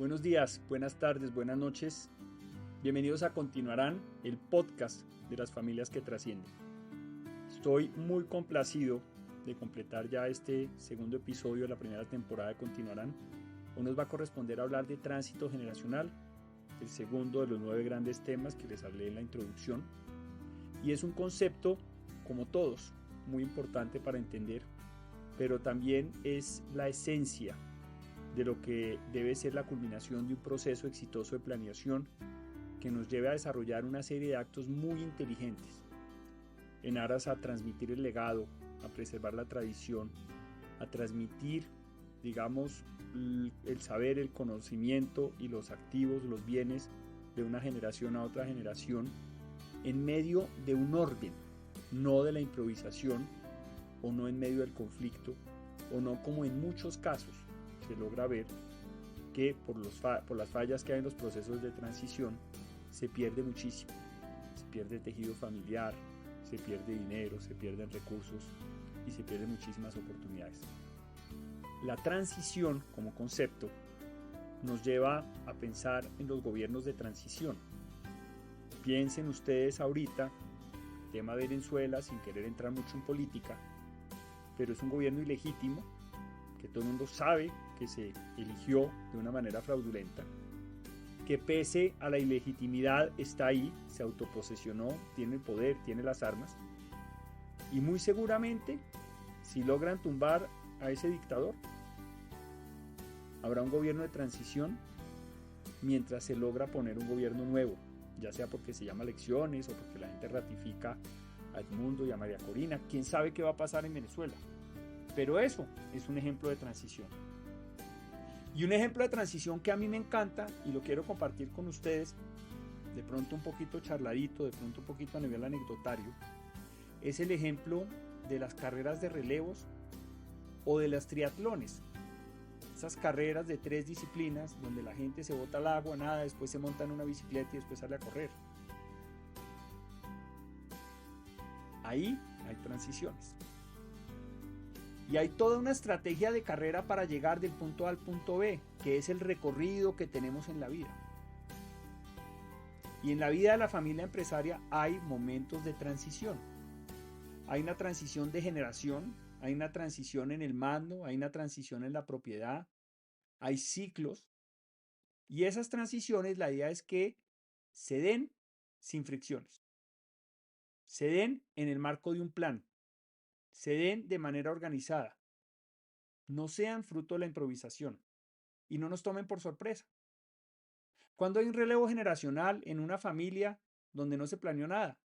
Buenos días, buenas tardes, buenas noches. Bienvenidos a Continuarán, el podcast de las familias que trascienden. Estoy muy complacido de completar ya este segundo episodio de la primera temporada de Continuarán. Hoy nos va a corresponder hablar de tránsito generacional, el segundo de los 9 grandes temas que les hablé en la introducción. Y es un concepto, como todos, muy importante para entender, pero también es la esencia de lo que debe ser la culminación de un proceso exitoso de planeación que nos lleve a desarrollar una serie de actos muy inteligentes en aras a transmitir el legado, a preservar la tradición, a transmitir, digamos, el saber, el conocimiento y los activos, los bienes de una generación a otra generación en medio de un orden, no de la improvisación o no en medio del conflicto o no como en muchos casos se logra ver que por las fallas que hay en los procesos de transición se pierde muchísimo, se pierde tejido familiar, se pierde dinero, se pierden recursos y se pierden muchísimas oportunidades. La transición como concepto nos lleva a pensar en los gobiernos de transición. Piensen ustedes ahorita, tema Venezuela, sin querer entrar mucho en política, pero es un gobierno ilegítimo que todo el mundo sabe que se eligió de una manera fraudulenta, que pese a la ilegitimidad está ahí, se autoposesionó, tiene el poder, tiene las armas, y muy seguramente, si logran tumbar a ese dictador, habrá un gobierno de transición mientras se logra poner un gobierno nuevo, ya sea porque se llama elecciones o porque la gente ratifica a Edmundo y a María Corina. ¿Quién sabe qué va a pasar en Venezuela? Pero eso es un ejemplo de transición. Y un ejemplo de transición que a mí me encanta y lo quiero compartir con ustedes, de pronto un poquito charladito, de pronto un poquito a nivel anecdotario, es el ejemplo de las carreras de relevos o de las triatlones. Esas carreras de 3 disciplinas donde la gente se bota al agua, nada, después se monta en una bicicleta y después sale a correr. Ahí hay transiciones. Y hay toda una estrategia de carrera para llegar del punto A al punto B, que es el recorrido que tenemos en la vida. Y en la vida de la familia empresaria hay momentos de transición. Hay una transición de generación, hay una transición en el mando, hay una transición en la propiedad, hay ciclos. Y esas transiciones, la idea es que se den sin fricciones, se den en el marco de un plan, se den de manera organizada, no sean fruto de la improvisación y no nos tomen por sorpresa. Cuando hay un relevo generacional en una familia donde no se planeó nada,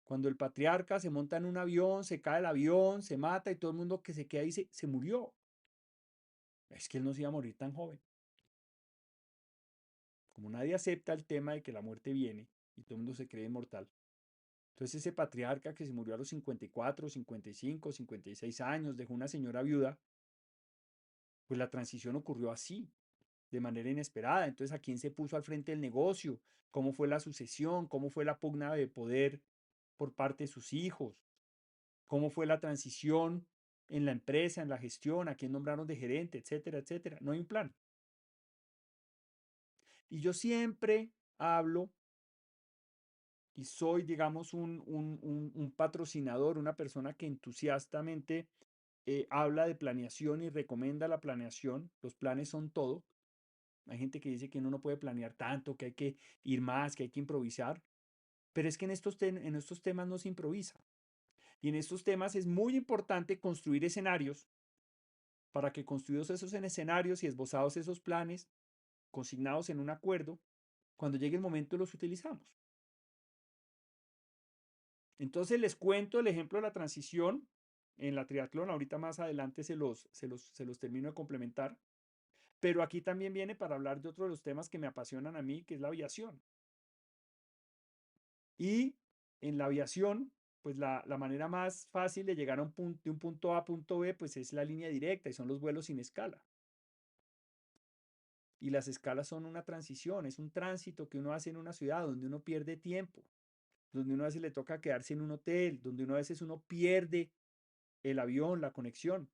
cuando el patriarca se monta en un avión, se cae el avión, se mata y todo el mundo que se queda ahí se murió. Es que él no se iba a morir tan joven. Como nadie acepta el tema de que la muerte viene y todo el mundo se cree inmortal, entonces ese patriarca que se murió a los 54, 55, 56 años, dejó una señora viuda, pues la transición ocurrió así, de manera inesperada. Entonces, ¿a quién se puso al frente del negocio? ¿Cómo fue la sucesión? ¿Cómo fue la pugna de poder por parte de sus hijos? ¿Cómo fue la transición en la empresa, en la gestión? ¿A quién nombraron de gerente? Etcétera, etcétera. No hay un plan. Y yo siempre hablo y soy, digamos, un patrocinador, una persona que entusiastamente habla de planeación y recomienda la planeación. Los planes son todo. Hay gente que dice que uno no puede planear tanto, que hay que ir más, que hay que improvisar. Pero es que en estos temas no se improvisa. Y en estos temas es muy importante construir escenarios para que construidos esos escenarios y esbozados esos planes, consignados en un acuerdo, cuando llegue el momento los utilizamos. Entonces les cuento el ejemplo de la transición en la triatlón. Ahorita más adelante se los termino de complementar. Pero aquí también viene para hablar de otro de los temas que me apasionan a mí, que es la aviación. Y en la aviación, pues la manera más fácil de llegar a de un punto A a punto B, pues es la línea directa y son los vuelos sin escala. Y las escalas son una transición, es un tránsito que uno hace en una ciudad donde uno pierde tiempo, donde uno a veces le toca quedarse en un hotel, donde uno a veces uno pierde el avión, la conexión.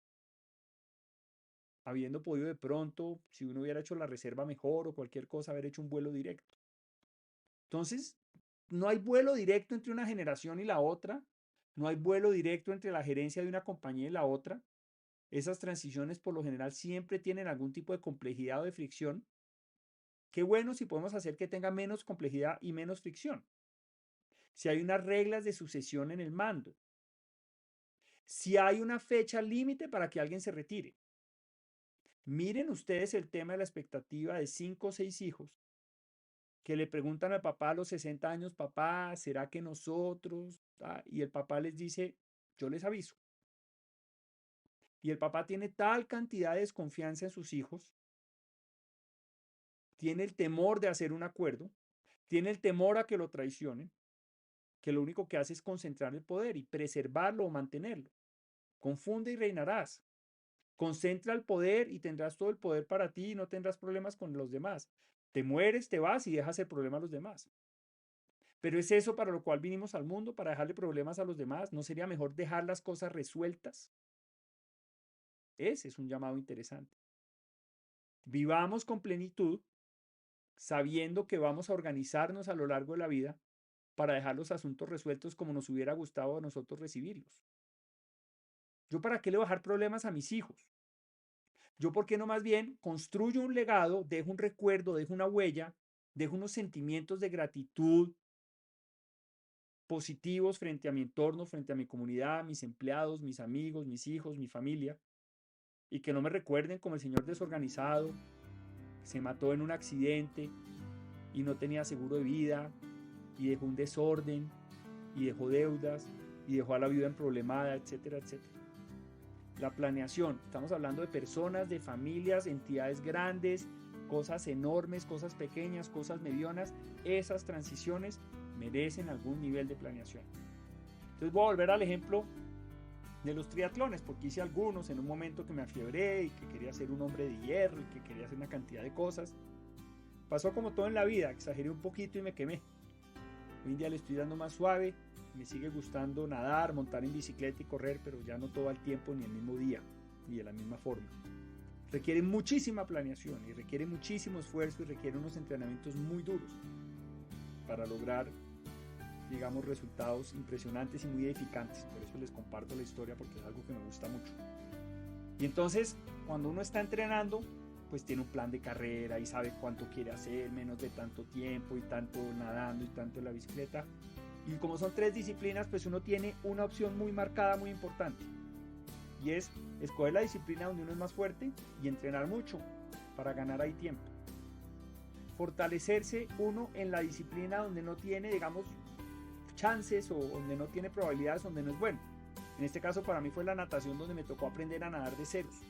habiendo podido de pronto, si uno hubiera hecho la reserva mejor o cualquier cosa, haber hecho un vuelo directo. Entonces, no hay vuelo directo entre una generación y la otra, no hay vuelo directo entre la gerencia de una compañía y la otra. Esas transiciones por lo general siempre tienen algún tipo de complejidad o de fricción. Qué bueno si podemos hacer que tenga menos complejidad y menos fricción. Si hay unas reglas de sucesión en el mando, si hay una fecha límite para que alguien se retire. Miren ustedes el tema de la expectativa de 5 o 6 hijos que le preguntan al papá a los 60 años, papá, ¿será que nosotros? Y el papá les dice, yo les aviso. Y el papá tiene tal cantidad de desconfianza en sus hijos, tiene el temor de hacer un acuerdo, tiene el temor a que lo traicionen, que lo único que hace es concentrar el poder y preservarlo o mantenerlo. Confunde y reinarás. Concentra el poder y tendrás todo el poder para ti y no tendrás problemas con los demás. Te mueres, te vas y dejas el problema a los demás. Pero es eso para lo cual vinimos al mundo, para dejarle problemas a los demás. ¿No sería mejor dejar las cosas resueltas? Ese es un llamado interesante. Vivamos con plenitud, sabiendo que vamos a organizarnos a lo largo de la vida para dejar los asuntos resueltos como nos hubiera gustado a nosotros recibirlos. ¿Yo para qué le voy a dejar problemas a mis hijos? Yo, ¿por qué no más bien construyo un legado, dejo un recuerdo, dejo una huella, dejo unos sentimientos de gratitud positivos frente a mi entorno, frente a mi comunidad, mis empleados, mis amigos, mis hijos, mi familia, y que no me recuerden como el señor desorganizado, que se mató en un accidente y no tenía seguro de vida y dejó un desorden y dejó deudas y dejó a la viuda emproblemada, etcétera, etcétera? La planeación, estamos hablando de personas, de familias, entidades grandes, cosas enormes, cosas pequeñas, cosas medianas. Esas transiciones merecen algún nivel de planeación. Entonces voy a volver al ejemplo de los triatlones, porque hice algunos en un momento que me afiebré y que quería ser un hombre de hierro y que quería hacer una cantidad de cosas. Pasó como todo en la vida, exageré un poquito y me quemé. Hoy en día le estoy dando más suave, me sigue gustando nadar, montar en bicicleta y correr, pero ya no todo el tiempo ni el mismo día, ni de la misma forma. Requiere muchísima planeación y requiere muchísimo esfuerzo y requiere unos entrenamientos muy duros para lograr, digamos, resultados impresionantes y muy edificantes. Por eso les comparto la historia, porque es algo que me gusta mucho. Y entonces, cuando uno está entrenando, pues tiene un plan de carrera y sabe cuánto quiere hacer, menos de tanto tiempo y tanto nadando y tanto en la bicicleta. Y como son 3 disciplinas, pues uno tiene una opción muy marcada, muy importante. Y es escoger la disciplina donde uno es más fuerte y entrenar mucho para ganar ahí tiempo. Fortalecerse uno en la disciplina donde no tiene, digamos, chances o donde no tiene probabilidades, donde no es bueno. En este caso para mí fue la natación, donde me tocó aprender a nadar de ceros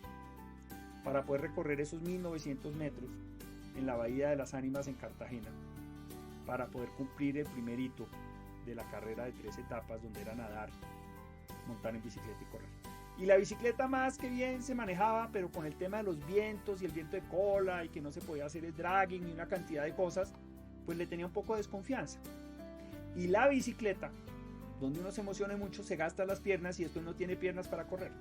para poder recorrer esos 1900 metros en la Bahía de las Ánimas en Cartagena, para poder cumplir el primer hito de la carrera de 3 etapas, donde era nadar, montar en bicicleta y correr. Y la bicicleta más que bien se manejaba, pero con el tema de los vientos y el viento de cola y que no se podía hacer el dragging y una cantidad de cosas, pues le tenía un poco de desconfianza. Y la bicicleta, donde uno se emociona mucho, se gasta las piernas y después no tiene piernas para correr.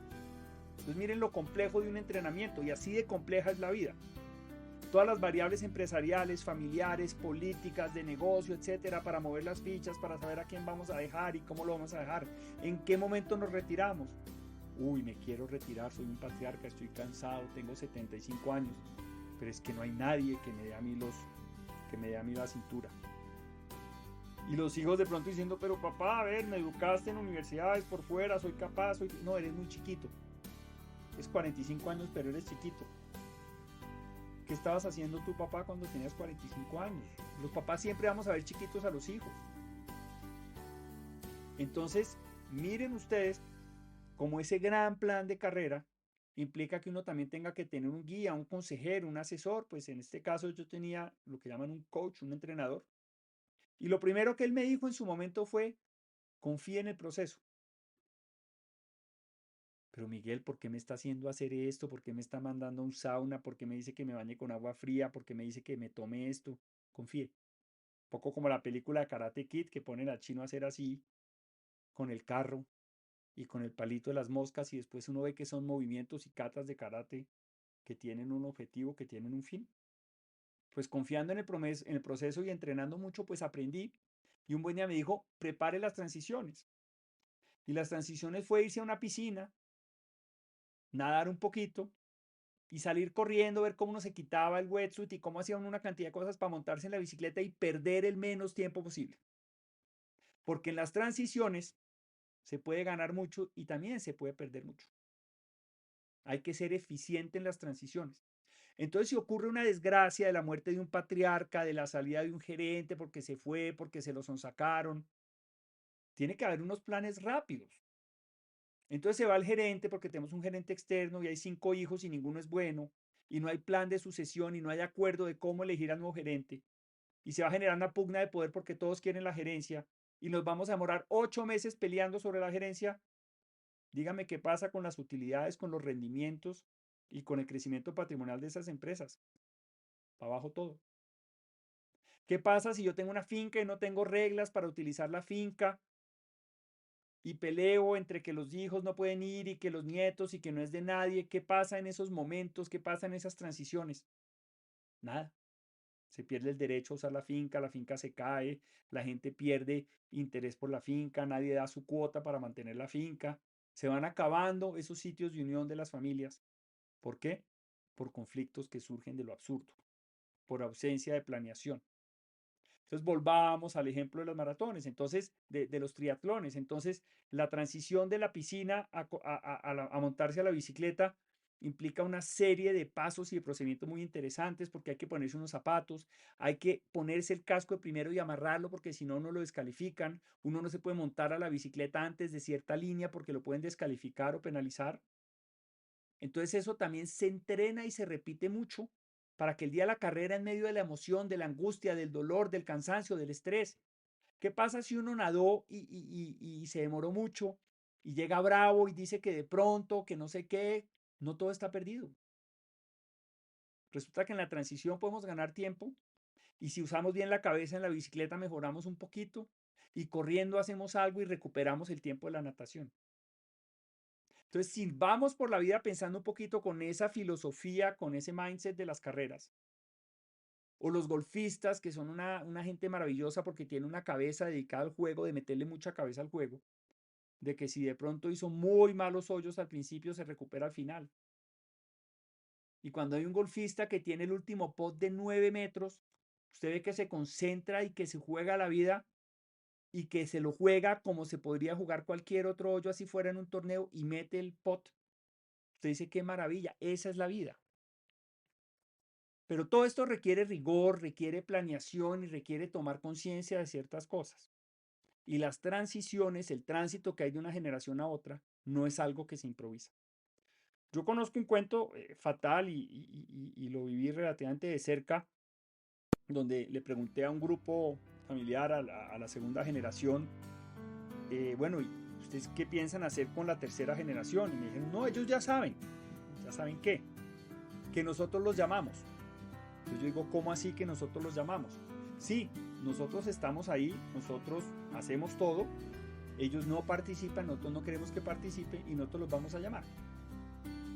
Entonces miren lo complejo de un entrenamiento, y así de compleja es la vida. Todas las variables empresariales, familiares, políticas, de negocio, etcétera, para mover las fichas, para saber a quién vamos a dejar y cómo lo vamos a dejar, en qué momento nos retiramos. Uy, me quiero retirar, soy un patriarca, estoy cansado, tengo 75 años, pero es que no hay nadie que me dé a mí la cintura. Y los hijos de pronto diciendo, pero papá, a ver, me educaste en universidades por fuera, soy capaz, no, eres muy chiquito. Es 45 años, pero eres chiquito. ¿Qué estabas haciendo tu papá cuando tenías 45 años? Los papás siempre vamos a ver chiquitos a los hijos. Entonces, miren ustedes cómo ese gran plan de carrera implica que uno también tenga que tener un guía, un consejero, un asesor. Pues en este caso yo tenía lo que llaman un coach, un entrenador. Y lo primero que él me dijo en su momento fue, confía en el proceso. Pero Miguel, ¿por qué me está haciendo hacer esto? ¿Por qué me está mandando a un sauna? ¿Por qué me dice que me bañe con agua fría? ¿Por qué me dice que me tome esto? Confíe. Un poco como la película de Karate Kid, que ponen al chino a hacer así con el carro y con el palito de las moscas, y después uno ve que son movimientos y catas de karate que tienen un objetivo, que tienen un fin. Pues confiando en el proceso y entrenando mucho, pues aprendí. Y un buen día me dijo, prepare las transiciones. Y las transiciones fue irse a una piscina, nadar un poquito y salir corriendo, ver cómo uno se quitaba el wetsuit y cómo hacía uno una cantidad de cosas para montarse en la bicicleta y perder el menos tiempo posible. Porque en las transiciones se puede ganar mucho y también se puede perder mucho. Hay que ser eficiente en las transiciones. Entonces, si ocurre una desgracia de la muerte de un patriarca, de la salida de un gerente porque se fue, porque se lo sonsacaron, tiene que haber unos planes rápidos. Entonces se va el gerente porque tenemos un gerente externo y hay 5 hijos y ninguno es bueno y no hay plan de sucesión y no hay acuerdo de cómo elegir al nuevo gerente y se va a generar una pugna de poder porque todos quieren la gerencia y nos vamos a demorar 8 meses peleando sobre la gerencia. Dígame qué pasa con las utilidades, con los rendimientos y con el crecimiento patrimonial de esas empresas. Para abajo todo. ¿Qué pasa si yo tengo una finca y no tengo reglas para utilizar la finca y peleo entre que los hijos no pueden ir y que los nietos y que no es de nadie? ¿Qué pasa en esos momentos? ¿Qué pasa en esas transiciones? Nada. Se pierde el derecho a usar la finca se cae, la gente pierde interés por la finca, nadie da su cuota para mantener la finca. Se van acabando esos sitios de unión de las familias. ¿Por qué? Por conflictos que surgen de lo absurdo, por ausencia de planeación. Entonces volvamos al ejemplo de los maratones, entonces de los triatlones. Entonces la transición de la piscina a montarse a la bicicleta implica una serie de pasos y de procedimientos muy interesantes porque hay que ponerse unos zapatos, hay que ponerse el casco de primero y amarrarlo porque si no, no lo descalifican. Uno no se puede montar a la bicicleta antes de cierta línea porque lo pueden descalificar o penalizar. Entonces eso también se entrena y se repite mucho para que el día de la carrera, en medio de la emoción, de la angustia, del dolor, del cansancio, del estrés, ¿qué pasa si uno nadó y se demoró mucho y llega bravo y dice que de pronto, que no sé qué? No todo está perdido. Resulta que en la transición podemos ganar tiempo y si usamos bien la cabeza en la bicicleta mejoramos un poquito y corriendo hacemos algo y recuperamos el tiempo de la natación. Entonces, si vamos por la vida pensando un poquito con esa filosofía, con ese mindset de las carreras, o los golfistas, que son una gente maravillosa porque tiene una cabeza dedicada al juego, de meterle mucha cabeza al juego, de que si de pronto hizo muy malos hoyos al principio, se recupera al final. Y cuando hay un golfista que tiene el último pot de 9 metros, usted ve que se concentra y que se juega la vida y que se lo juega como se podría jugar cualquier otro hoyo así fuera en un torneo y mete el pot. Usted dice, qué maravilla, esa es la vida. Pero todo esto requiere rigor, requiere planeación y requiere tomar conciencia de ciertas cosas. Y las transiciones, el tránsito que hay de una generación a otra, no es algo que se improvisa. Yo conozco un cuento fatal y lo viví relativamente de cerca, donde le pregunté a un grupo familiar, a la segunda generación, bueno, ¿y ustedes qué piensan hacer con la tercera generación? Y me dijeron, no, ellos ya saben qué, que nosotros los llamamos. Entonces yo digo, ¿cómo así que nosotros los llamamos? Sí, nosotros estamos ahí, nosotros hacemos todo, ellos no participan, nosotros no queremos que participen y nosotros los vamos a llamar.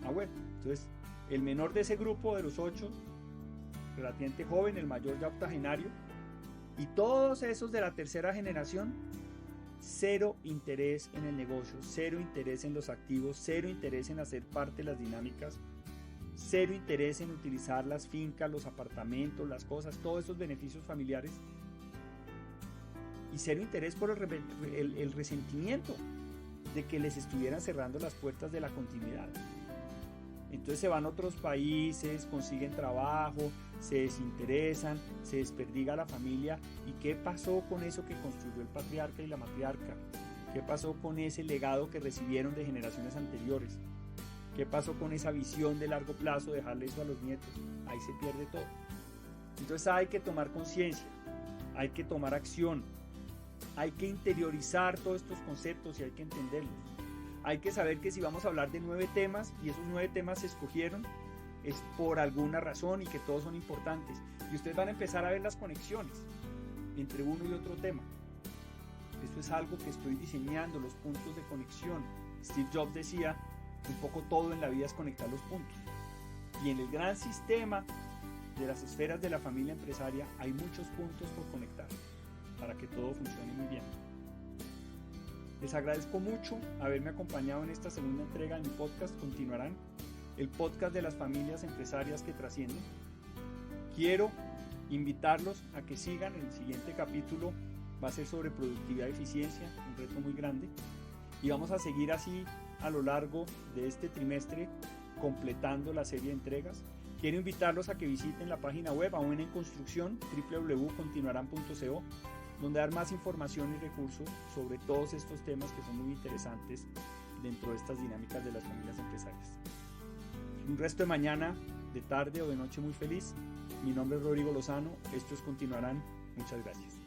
Ah, bueno, entonces el menor de ese grupo de los 8, relativamente joven, el mayor ya octogenario, y todos esos de la tercera generación, cero interés en el negocio, cero interés en los activos, cero interés en hacer parte de las dinámicas, cero interés en utilizar las fincas, los apartamentos, las cosas, todos esos beneficios familiares, y cero interés por el resentimiento de que les estuvieran cerrando las puertas de la continuidad. Entonces se van a otros países, consiguen trabajo, se desinteresan, se desperdiga la familia. ¿Y qué pasó con eso que construyó el patriarca y la matriarca? ¿Qué pasó con ese legado que recibieron de generaciones anteriores? ¿Qué pasó con esa visión de largo plazo, dejarle eso a los nietos? Ahí se pierde todo. Entonces hay que tomar conciencia, hay que tomar acción, hay que interiorizar todos estos conceptos y hay que entenderlos. Hay que saber que si vamos a hablar de 9 temas y esos 9 temas se escogieron, es por alguna razón y que todos son importantes. Y ustedes van a empezar a ver las conexiones entre uno y otro tema. Esto es algo que estoy diseñando, los puntos de conexión. Steve Jobs decía, un poco todo en la vida es conectar los puntos. Y en el gran sistema de las esferas de la familia empresaria hay muchos puntos por conectar para que todo funcione muy bien. Les agradezco mucho haberme acompañado en esta segunda entrega de mi podcast Continuarán, el podcast de las familias empresarias que trascienden. Quiero invitarlos a que sigan. El siguiente capítulo va a ser sobre productividad y eficiencia, un reto muy grande, y vamos a seguir así a lo largo de este trimestre completando la serie de entregas. Quiero invitarlos a que visiten la página web aún en construcción, www.continuaran.co, donde dar más información y recursos sobre todos estos temas que son muy interesantes dentro de estas dinámicas de las familias empresarias. Un resto de mañana, de tarde o de noche muy feliz. Mi nombre es Rodrigo Lozano, estos Continuarán. Muchas gracias.